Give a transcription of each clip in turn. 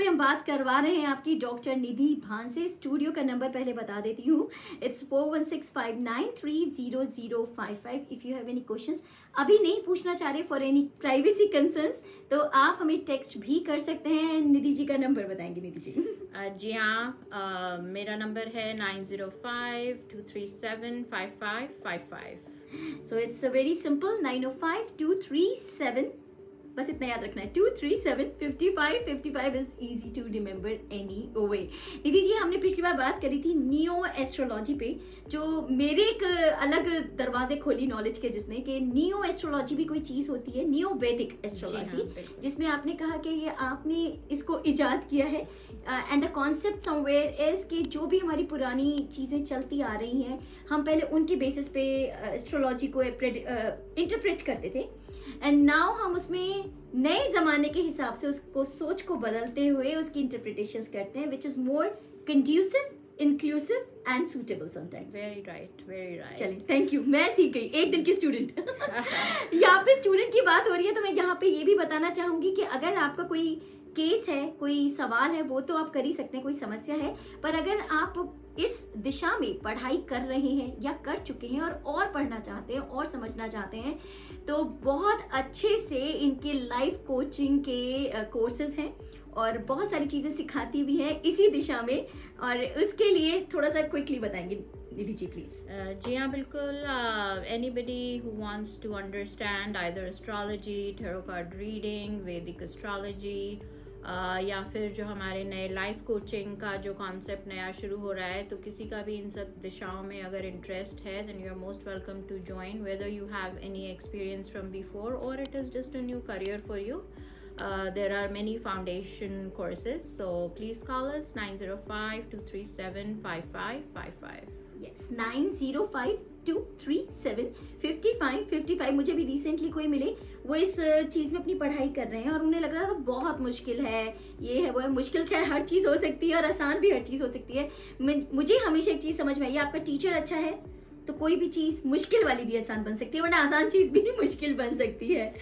पे हम बात करवा रहे हैं आपकी डॉक्टर निधि भान से। स्टूडियो का नंबर पहले बता देती हूँ, it's 4165930055। If you have any questions, अभी नहीं पूछना चाह रहे फॉर एनी प्राइवेसी कंसर्न्स, तो आप हमें टेक्स्ट भी कर सकते हैं। निधि जी का नंबर बताएंगे निधि जी? जी हाँ, मेरा नंबर है 9052375555। So it's a very simple 905237, बस इतना याद रखना है, 2375555 is easy to remember anyway. Nidhi ji, हमने पिछली बार बात करी थी नियो एस्ट्रोलॉजी पे, जो मेरे एक अलग दरवाजे खोली नॉलेज के, जिसने कि नियो एस्ट्रोलॉजी भी कोई चीज़ होती है, नियो वैदिक एस्ट्रोलॉजी, जिसमें आपने कहा कि ये आपने इसको इजाद किया है। And the concept somewhere is कि जो भी हमारी पुरानी चीज़ें चलती आ रही हैं, हम पहले उनके बेसिस पे एस्ट्रोलॉजी को इंटरप्रेट करते थे, एंड नाउ हम उसमें नए ज़माने के हिसाब से उसको सोच को बदलते हुए उसकी इंटरप्रिटेशंस करते हैं, which is more conducive, inclusive and suitable sometimes. Very right, very right. चलिए, थैंक यू, मैं सीख गई, एक दिन की स्टूडेंट। यहाँ पे स्टूडेंट की बात हो रही है, तो मैं यहाँ पे ये भी बताना चाहूँगी कि अगर आपका कोई केस है, कोई सवाल है, वो तो आप कर ही सकते हैं, कोई समस्या है, पर अगर आप इस दिशा में पढ़ाई कर रहे हैं या कर चुके हैं और पढ़ना चाहते हैं और समझना चाहते हैं, तो बहुत अच्छे से इनके लाइफ कोचिंग के कोर्सेज हैं और बहुत सारी चीज़ें सिखाती भी हैं इसी दिशा में, और उसके लिए थोड़ा सा क्विकली बताएंगे निधि जी प्लीज? जी हाँ, बिल्कुल। Anybody who wants to understand either astrology, tarot card reading, Vedic astrology, या फिर जो हमारे नए लाइफ कोचिंग का जो कॉन्सेप्ट नया शुरू हो रहा है, तो किसी का भी इन सब दिशाओं में अगर इंटरेस्ट है, then you are most welcome to join, whether you have any experience from before और it is just a new career for you. There are many foundation courses, so please call us 905-237-5555. Yes, 905-237-5555. मुझे भी recently कोई मिले, वो इस चीज़ में अपनी पढ़ाई कर रहे हैं और उन्हें लग रहा था बहुत मुश्किल है, ये है वो है। मुश्किल खैर हर चीज़ हो सकती है और आसान भी हर चीज़ हो सकती है। मुझे हमेशा एक चीज़ समझ में आई, आपका टीचर अच्छा है तो कोई भी चीज़ मुश्किल वाली भी आसान बन सकती है, वरना आसान चीज़ भी मुश्किल बन सकती है।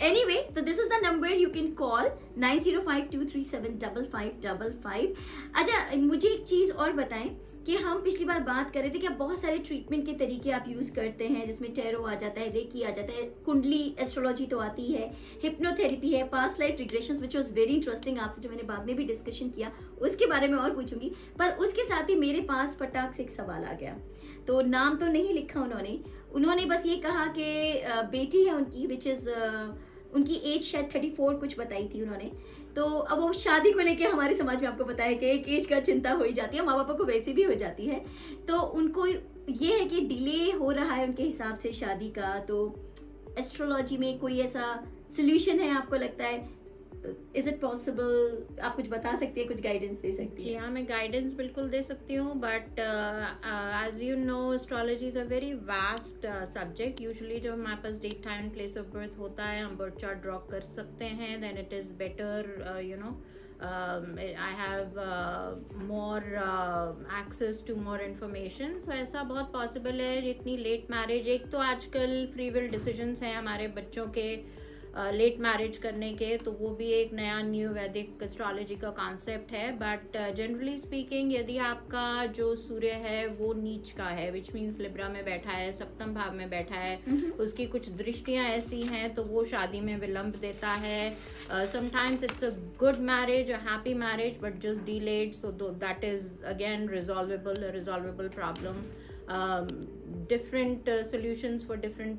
एनीवे, तो this is the number you can call 9052375555। अच्छा, मुझे एक चीज़ और बताएं कि हम पिछली बार बात कर रहे थे कि आप बहुत सारे ट्रीटमेंट के तरीके आप यूज़ करते हैं, जिसमें टैरो आ जाता है, रेकी आ जाता है, कुंडली एस्ट्रोलॉजी तो आती है, हिप्नोथेरेपी है, past life regressions, which was very interesting, आपसे जो मैंने बाद में भी डिस्कशन किया उसके बारे में और पूछूंगी। पर उसके साथ ही मेरे पास फटाक से एक सवाल आ गया, तो नाम तो नहीं लिखा उन्होंने बस ये कहा कि बेटी है उनकी, विच इज़ उनकी एज शायद 34 कुछ बताई थी उन्होंने। तो अब वो शादी को लेके हमारे समाज में आपको पता है कि एक एज का चिंता हो ही जाती है, माँ बापा को वैसे भी हो जाती है, तो उनको ये है कि डिले हो रहा है उनके हिसाब से शादी का। तो एस्ट्रोलॉजी में कोई ऐसा सोल्यूशन है आपको लगता है? Is it possible? आप कुछ बता सकती है, कुछ गाइडेंस दे सकती है? जी हाँ, मैं गाइडेंस बिल्कुल दे सकती हूँ, but as you know astrology is a very vast subject. Usually जब हमारे पास date, time, place of birth होता है, हम बर्थ चार्ट ड्रॉ कर सकते हैं, then it is better, you know, I have more access to more information. So ऐसा बहुत पॉसिबल है। इतनी लेट मैरिज, एक तो आजकल फ्री विल डिसीजंस हैं हमारे बच्चों के लेट मैरिज करने के, तो वो भी एक नया न्यू वैदिक एस्ट्रोलॉजी का कॉन्सेप्ट है। बट जनरली स्पीकिंग, यदि आपका जो सूर्य है वो नीच का है, विच मीन्स लिब्रा में बैठा है, सप्तम भाव में बैठा है, उसकी कुछ दृष्टियां ऐसी हैं तो वो शादी में विलंब देता है। Sometimes it's a good marriage, a happy marriage, but just delayed, so that is again resolvable problem. Different solutions for different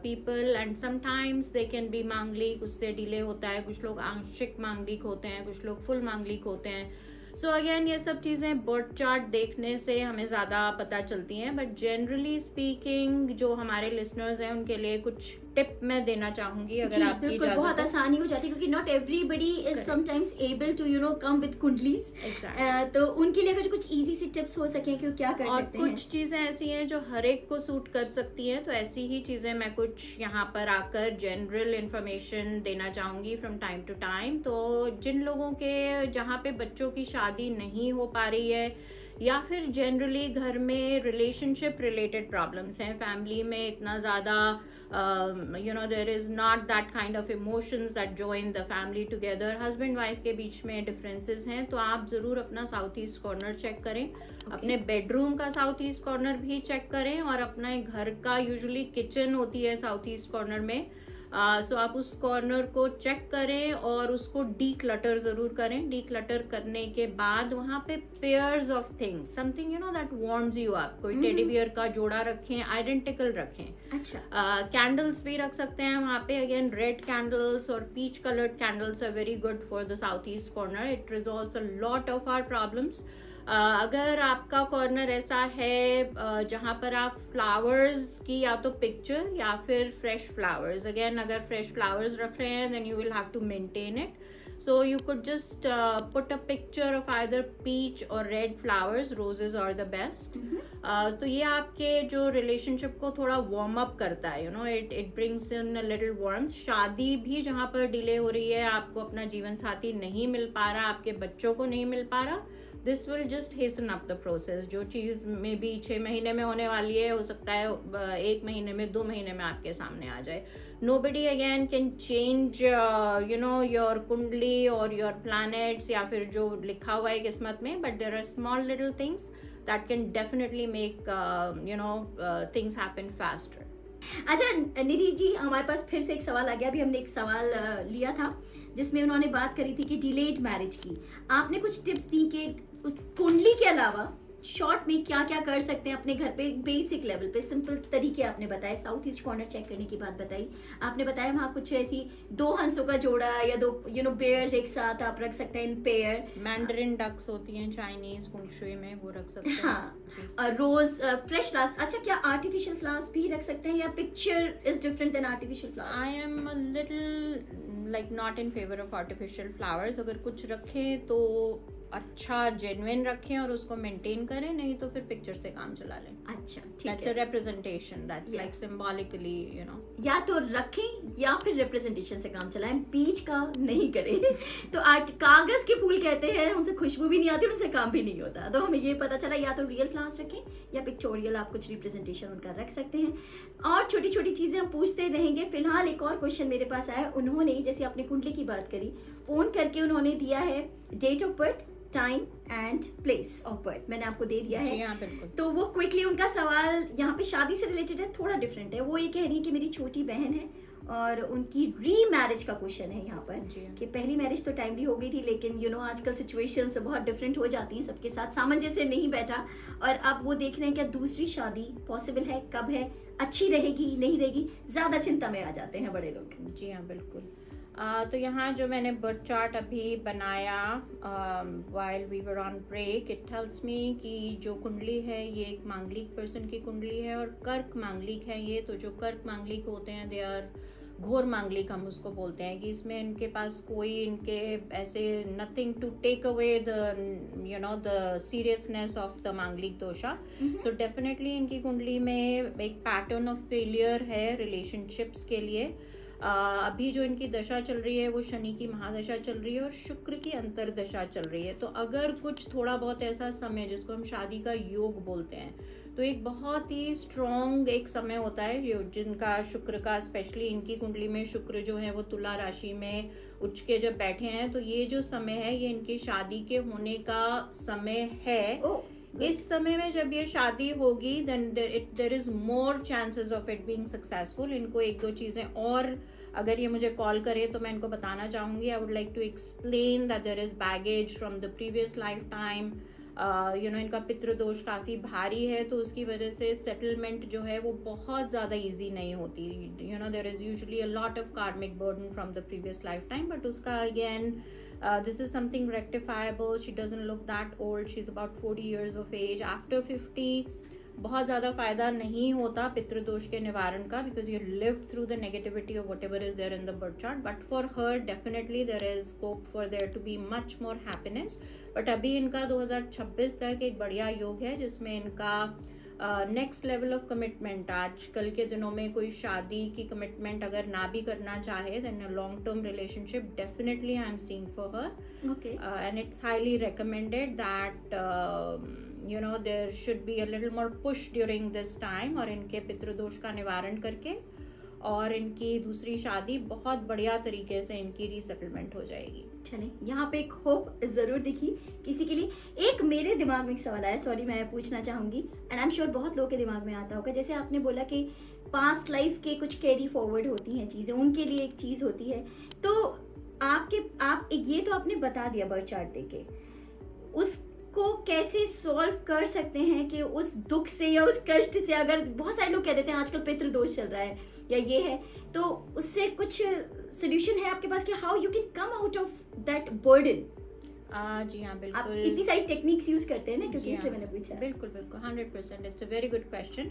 people, and sometimes they can be मांगलिक, उससे डिले होता है, कुछ लोग आंशिक मांगलिक होते हैं, कुछ लोग फुल मांगलिक होते हैं। सो अगेन ये सब चीज़ें बर्थ चार्ट देखने से हमें ज़्यादा पता चलती हैं, बट जनरली स्पीकिंग जो हमारे लिसनर्स हैं उनके लिए कुछ टिप मैं देना चाहूंगी, अगर आपकी इजाजत बहुत आसानी हो जाती है, क्योंकि not everybody is sometimes able to come with kundalis, तो उनके लिए अगर कुछ इजी सी टिप्स हो सके कि क्या कर सकते हैं। कुछ चीज़ें ऐसी हैं जो हर एक को सूट कर सकती हैं, तो ऐसी ही चीज़ें मैं कुछ यहाँ पर आकर जनरल इंफॉर्मेशन देना चाहूँगी फ्रॉम टाइम टू टाइम। तो जिन लोगों के जहाँ पे बच्चों की शादी नहीं हो पा रही है, या फिर जनरली घर में रिलेशनशिप रिलेटेड प्रॉब्लम्स हैं, फैमिली में इतना ज़्यादा you know, there is not that kind of emotions that join the family together. Husband wife के बीच में डिफरेंसेस हैं, तो आप ज़रूर अपना साउथ ईस्ट कॉर्नर चेक करें, अपने बेडरूम का साउथ ईस्ट कॉर्नर भी चेक करें, और अपना घर का यूजुअली किचन होती है साउथ ईस्ट कॉर्नर में, सो आप उस कॉर्नर को चेक करें और उसको डी क्लटर जरूर करें. डी क्लटर करने के बाद वहां पे pairs of things, something you know that warms you up, कोई टेडी बियर का जोड़ा रखें, आइडेंटिकल रखें. अच्छा. कैंडल्स भी रख सकते हैं वहां पे. अगेन रेड कैंडल्स और peach coloured candles are very good for the south east corner. It resolves a lot of our problems. अगर आपका कॉर्नर ऐसा है जहाँ पर आप फ्लावर्स की या तो पिक्चर या फिर फ्रेश फ्लावर्स, अगेन अगर फ्रेश फ्लावर्स रख रहे हैं then you will have to maintain it. So you could just put a picture of either peach or red flowers. Roses are the best. तो ये आपके जो रिलेशनशिप को थोड़ा वार्म अप करता है, you know, it brings in a little warmth. शादी भी जहाँ पर डिले हो रही है, आपको अपना जीवन साथी नहीं मिल पा रहा, आपके बच्चों को नहीं मिल पा रहा, this will just hasten up the process. जो चीज़ में भी 6 महीने में होने वाली है, हो सकता है 1 महीने में, 2 महीने में आपके सामने आ जाए. Nobody again can change you know your कुंडली और your planets या फिर जो लिखा हुआ है किस्मत में, but there are small little things that can definitely make you know things happen faster. अच्छा निधि जी, हमारे पास फिर से एक सवाल आ गया. अभी हमने एक सवाल लिया था जिसमें उन्होंने बात करी थी कि डिलेड मैरिज की. आपने कुछ टिप्स दी कि उस कुंडली के अलावा शॉर्ट में क्या क्या कर सकते हैं अपने घर पे, बेसिक लेवल पे सिंपल तरीके आपने बताए. साउथ ईस्ट कॉर्नर चेक करने की बात बताई आपने. बताया वहाँ कुछ ऐसी 2 हंसों का जोड़ा या 2 यू नो बेयर्स एक साथ आप रख सकते हैं इन पेयर. मैंडरिन डक्स होती हैं चाइनीज फुंगशुई में, वो रख सकते हैं. हाँ, रोज फ्रेश फ्लावर्स. अच्छा, क्या आर्टिफिशियल फ्लावर्स भी रख सकते हैं या picture is different than artificial flowers? I am a little like not in favour of artificial flowers. अगर कुछ रखें तो अच्छा जेन्युइन रखें और उसको मेंटेन करें, नहीं तो फिर पिक्चर से काम चला लें. अच्छा, ठीक है. That's a representation, that's like symbolically, you know. या तो रखें या फिर रिप्रेजेंटेशन से काम चलाएं, बीच का नहीं करें. तो कागज के फूल कहते हैं, उनसे खुशबू भी नहीं आती, उनसे काम भी नहीं होता. तो हमें ये पता चला या तो रियल फ्लावर्स रखें या पिक्टोरियल आप कुछ रिप्रेजेंटेशन उनका रख सकते हैं. और छोटी छोटी चीजें हम पूछते रहेंगे. फिलहाल एक और क्वेश्चन मेरे पास आया. उन्होंने, जैसे आपने कुंडली की बात करी, फोन करके उन्होंने दिया है date of birth, time and place of birth. मैंने आपको दे दिया है. हाँ, बिल्कुल. तो वो क्विकली उनका सवाल यहाँ पे शादी से रिलेटेड है, थोड़ा डिफरेंट है. वो ये कह रही है कि मेरी छोटी बहन है और उनकी री मैरिज का क्वेश्चन है यहाँ पर कि पहली मैरिज तो टाइमली हो गई थी, लेकिन यू नो आजकल सिचुएशंस बहुत डिफरेंट हो जाती हैं, सबके साथ सामंजस्य नहीं बैठा, और अब वो देख रहे हैं क्या दूसरी शादी पॉसिबल है, कब है, अच्छी रहेगी नहीं रहेगी, ज्यादा चिंता में आ जाते हैं बड़े लोग. जी हाँ, बिल्कुल. तो यहाँ जो मैंने बर्थ चार्ट अभी बनाया while we were on break, it helps me कि जो कुंडली है ये एक मांगलिक पर्सन की कुंडली है और कर्क मांगलिक है ये. तो जो कर्क मांगलिक होते हैं दे आर घोर मांगलिक, हम उसको बोलते हैं कि इसमें इनके पास कोई इनके ऐसे nothing to take away the you know the seriousness of the Manglik dosha. So definitely इनकी कुंडली में एक पैटर्न ऑफ फेलियर है रिलेशनशिप्स के लिए. अभी जो इनकी दशा चल रही है वो शनि की महादशा चल रही है और शुक्र की अंतरदशा चल रही है. तो अगर कुछ थोड़ा बहुत ऐसा समय जिसको हम शादी का योग बोलते हैं, तो एक बहुत ही स्ट्रॉन्ग एक समय होता है जो जिनका शुक्र का, स्पेशली इनकी कुंडली में शुक्र जो है वो तुला राशि में उच्च के जब बैठे हैं, तो ये जो समय है ये इनकी शादी के होने का समय है. इस समय में जब ये शादी होगी then there is more chances of it being successful. इनको 1-2 चीजें और अगर ये मुझे कॉल करे तो मैं इनको बताना चाहूंगी. I would like to explain that there is baggage from the previous life time. You know इनका पितृदोष काफ़ी भारी है, तो उसकी वजह से सेटलमेंट जो है वो बहुत ज़्यादा इजी नहीं होती. You know there is usually a lot of karmic burden from the previous life time, but उसका again this is something rectifiable. She doesn't look that old. She's about 40 years of age. After 50 बहुत ज़्यादा फायदा नहीं होता पितृदोष के निवारण का, because you lived through the negativity of whatever is there in the birth chart. But for her definitely there is scope for there to be much more happiness. But अभी इनका 2026 तक एक बढ़िया योग है जिसमें इनका नेक्स्ट लेवल ऑफ कमिटमेंट, आजकल के दिनों में कोई शादी की कमिटमेंट अगर ना भी करना चाहे then a long term relationship definitely I am seeing for her. Okay. And it's highly recommended that you know there should be a little more push during this time, और इनके पितृदोष का निवारण करके और इनकी दूसरी शादी बहुत बढ़िया तरीके से इनकी रीसेटलमेंट हो जाएगी। चले, यहाँ पे एक होप जरूर दिखी किसी के लिए। एक मेरे दिमाग में एक सवाल आया, सॉरी मैं पूछना चाहूंगी, एंड आई एम श्योर बहुत लोगों के दिमाग में आता होगा। जैसे आपने बोला कि पास्ट लाइफ के कुछ कैरी फॉरवर्ड होती हैं चीजें, उनके लिए एक चीज होती है, तो आप ये तो आपने बता दिया बर्थ चार्ट देके, उसको कैसे सॉल्व कर सकते हैं कि उस दुख से या उस कष्ट से, अगर बहुत सारे लोग कह देते हैं आजकल पितृदोष चल रहा है या ये है, तो उससे कुछ सोल्यूशन है आपके पास कि how you can come out of that burden? जी हाँ, बिल्कुल। आप इतनी सारी टेक्निक्स यूज करते हैं ना, क्योंकि इसलिए मैंने पूछा। बिल्कुल बिल्कुल, 100%। It's a very good question,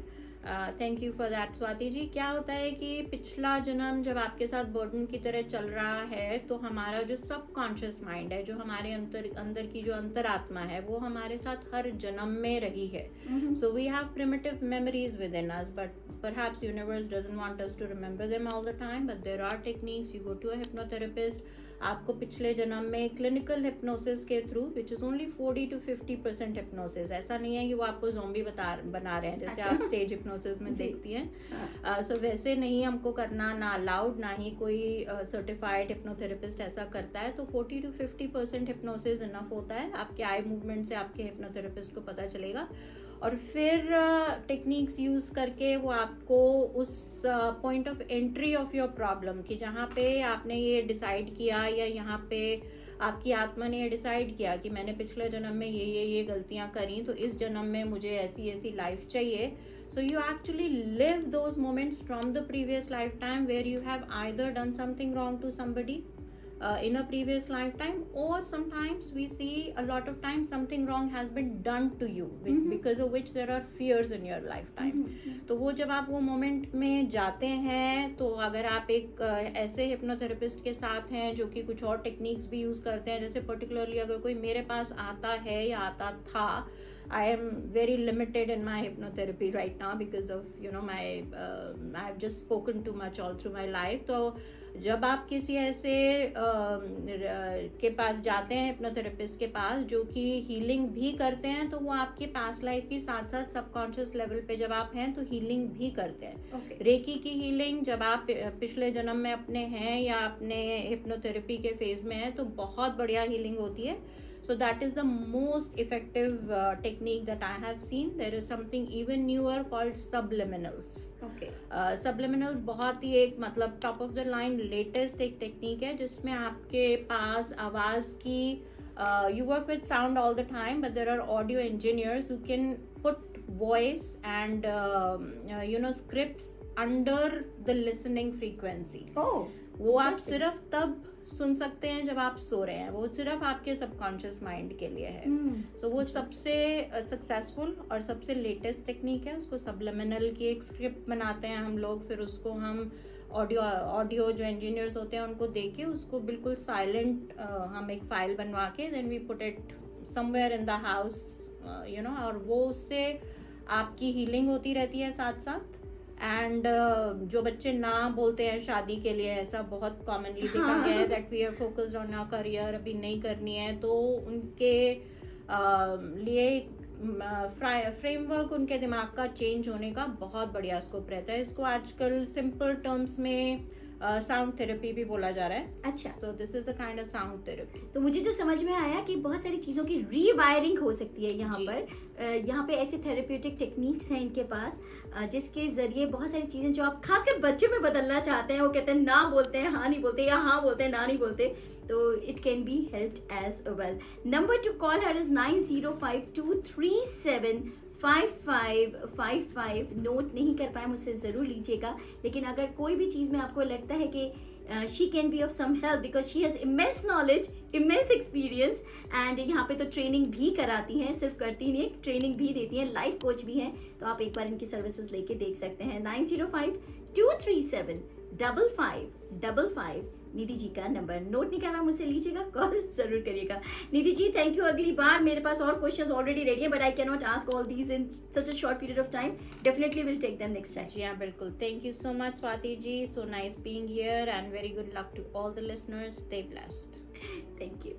thank you for that Swati ji. क्या होता है कि पिछला जन्म जब आपके साथ बर्डन की तरह चल रहा है, तो हमारा जो सबकॉन्शियस माइंड है, जो हमारे अंदर की जो अंतरात्मा है, वो हमारे साथ हर जन्म में रही है। So we have primitive memories with in us, but perhaps universe doesn't want us to remember them all the time, but there are techniques. You go to a hypnotherapist, आपको पिछले जन्म में क्लिनिकल हिप्नोसिस के through, which is only 40 to 50% hypnosis, ऐसा नहीं है कि वो आपको ज़ॉम्बी बना रहे हैं जैसे आप स्टेज हिप्नोसिस में देखती हैं। सो वैसे नहीं हमको करना, ना अलाउड, ना ही कोई सर्टिफाइड हिप्नोथेरेपिस्ट ऐसा करता है। तो 40 to 50% हिप्नोसिस इनफ होता है। आपके आई मूवमेंट से आपके हिप्नोथेरेपिस्ट को पता चलेगा, और फिर टेक्निक्स यूज़ करके वो आपको उस point of entry of your problem की, जहाँ पे आपने ये डिसाइड किया या यहाँ पे आपकी आत्मा ने ये डिसाइड किया कि मैंने पिछले जन्म में ये गलतियाँ करी, तो इस जन्म में मुझे ऐसी लाइफ चाहिए। So you actually live those moments from the previous lifetime where you have either done something wrong to somebody in a previous lifetime, or sometimes we see a lot of times something wrong has been done to you because of which there are fears in your lifetime. तो वो जब आप वो moment में जाते हैं, तो अगर आप एक ऐसे हिप्नोथेरेपिस्ट के साथ हैं जो कि कुछ और टेक्निक्स भी यूज करते हैं, जैसे पर्टिकुलरली अगर कोई मेरे पास आता है या आता था, I am very limited in my hypnotherapy right now because of I have just spoken too much all through my life. तो जब आप किसी ऐसे के पास जाते हैं, हिप्नोथेरेपिस्ट के पास, जो कि हीलिंग भी करते हैं, तो वो आपके पास्ट लाइफ के साथ साथ सबकॉन्शियस लेवल पे जब आप हैं तो हीलिंग भी करते हैं। रेकी की हीलिंग जब आप पिछले जन्म में अपने हैं या अपने हिप्नोथेरेपी के फेज में हैं, तो बहुत बढ़िया हीलिंग होती है। So that is the most effective technique that I have seen. There is something even newer called subliminals. Okay. Subliminals बहुत ही एक मतलब top of the line latest एक technique है, जिसमें आपके पास आवाज की you work with sound all the time, but there are audio engineers who can put voice and scripts under the listening frequency. Oh, वो आप सिर्फ तब सुन सकते हैं जब आप सो रहे हैं, वो सिर्फ आपके सबकॉन्शियस माइंड के लिए है। सो वो सबसे सक्सेसफुल और सबसे लेटेस्ट टेक्निक है। उसको सबलिमिनल की एक स्क्रिप्ट बनाते हैं हम लोग, फिर उसको हम ऑडियो जो इंजीनियर्स होते हैं उनको देके उसको बिल्कुल साइलेंट हम एक फाइल बनवा के then we put it somewhere in the house, और वो उससे आपकी हीलिंग होती रहती है साथ साथ। एंड जो बच्चे ना बोलते हैं शादी के लिए, ऐसा बहुत कॉमनली देखा गया है that we are focused on our career, अभी नहीं करनी है, तो उनके लिए फ्रेमवर्क उनके दिमाग का चेंज होने का बहुत बढ़िया स्कोप रहता है। इसको आजकल सिंपल टर्म्स में साउंड थेरेपी भी बोला जा रहा है। अच्छा, so this is a kind of sound therapy. तो मुझे जो समझ में आया कि बहुत सारी चीज़ों की रीवायरिंग हो सकती है यहाँ पे ऐसे थेरेप्यूटिक टेक्निक्स हैं इनके पास, जिसके जरिए बहुत सारी चीज़ें जो आप खासकर बच्चों में बदलना चाहते हैं, वो कहते हैं ना बोलते हैं हाँ नहीं बोलते, या हाँ बोलते हैं ना नहीं बोलते, तो it can be helped as well. Number two call her is 9052375555। Note नहीं कर पाए मुझसे ज़रूर लीजिएगा, लेकिन अगर कोई भी चीज़ में आपको लगता है कि she can be of some help because she has immense knowledge, immense experience, and यहाँ पे तो ट्रेनिंग भी कराती हैं, सिर्फ करती नहीं, ट्रेनिंग भी देती हैं, लाइफ कोच भी हैं, तो आप एक बार इनकी सर्विसेज लेके देख सकते हैं। 9052375555। निधि जी का नंबर नोट नहीं करना मुझसे लीजिएगा, कॉल जरूर करिएगा। Nidhi ji thank you. अगली बार मेरे पास और क्वेश्चंस ऑलरेडी रेडी हैं, but I can not ask all these in such a short period of time. Definitely will take them next time. जी हाँ, बिल्कुल। Thank you so much Swati ji, so nice being here and very good luck to all the listeners. Stay blessed. Thank you.